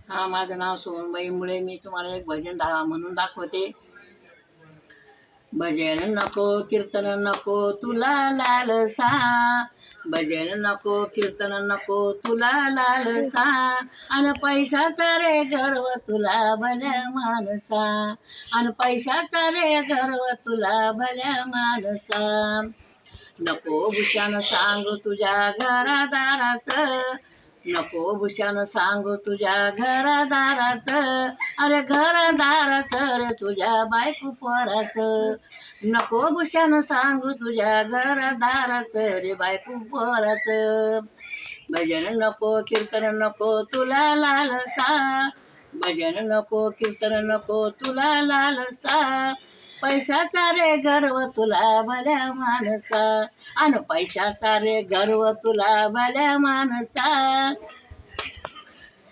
हा, माझं नाव सोनबाई मुळे. मी तुम्हाला एक भजन म्हणून दाखवते. भजन नको कीर्तन नको तुला लालसा, भजन नको कीर्तन नको तुला लालसा, अन पैशाचा रे गर्व तुला भल्या माणसा, अन पैशाचा रे गर्व तुला भल्या माणसा. नको भूषण सांगू तुझ्या घरादाराचं, नको भूषण सांगू तुझ्या घरादाराचं, अरे घरदाराचं रे तुझ्या बायको पोराचं. नको भूषण सांगू तुझ्या घरदाराचं रे बायको पोराचं. भजन नको कीर्तन नको तुला लालसा, भजन नको कीर्तन नको तुला लालसा, पैशाचा रे गर्व तुला भल्या माणसा, अन पैशाचा रे गर्व तुला भल्या माणसा.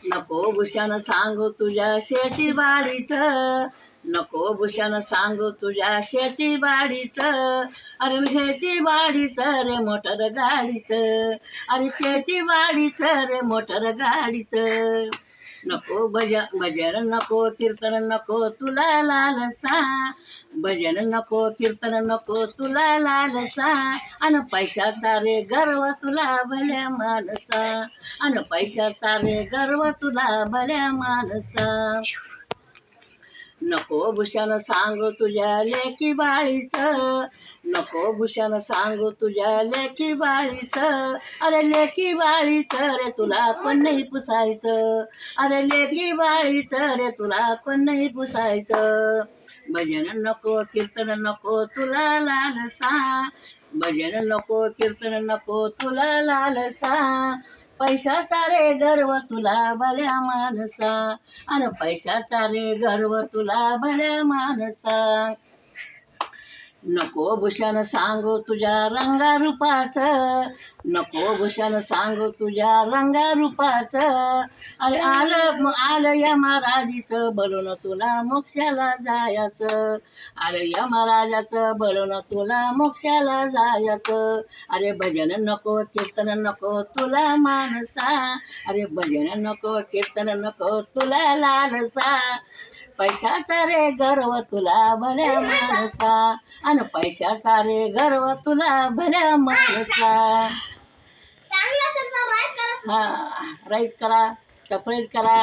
नको भूषण सांगू तुझ्या शेती बाडीचं, नको भूषण सांगू तुझ्या शेती बाडीचं, अरे शेती बाडीचं रे मोटर गाडीचं, अरे शेती बाडीचं रे मोटर गाडीचं. नको भजन नको कीर्तन नको तुला लालसा, भजन नको कीर्तन नको तुला लालसा, अन पैशाचा रे गर्व तुला भल्या माणसा, अन पैशाचा रे गर्व तुला भल्या माणसा. नको भूषण सांगू तुझ्या लेकी बाळीचं, नको भूषण सांगू तुझ्या लेकी बाळीचं, अरे लेकी बाळीचं रे तुला पण नाही पुसायचं, अरे लेकी बाळीचं रे तुला पण नाही पुसायचं. भजन नको कीर्तन नको तुला लालसा, भजन नको कीर्तन नको तुला लालसा, पैशाचा रे गर्व तुला भल्या माणसा, अन पैशाचा रे गर्व तुला भल्या माणसा. नको भूषण सांगू तुझ्या रंगारूपाचं, नको भूषण सांगू तुझ्या रंगारूपाचं, अरे आलं यमराजीचं बोलून तुला मोक्षाला जायचं, अरे यमराजाचं बोलून तुला मोक्षाला जायचं. अरे भजन नको कीर्तन नको तुला माणसा, अरे भजन नको कीर्तन नको तुला लालसा, पैशाचा रे गर्व तुला भल्या माणसा, अन पैशाचा रे गर्व तुला भल्या माणसा. हा, राईट करा, सपरेट करा.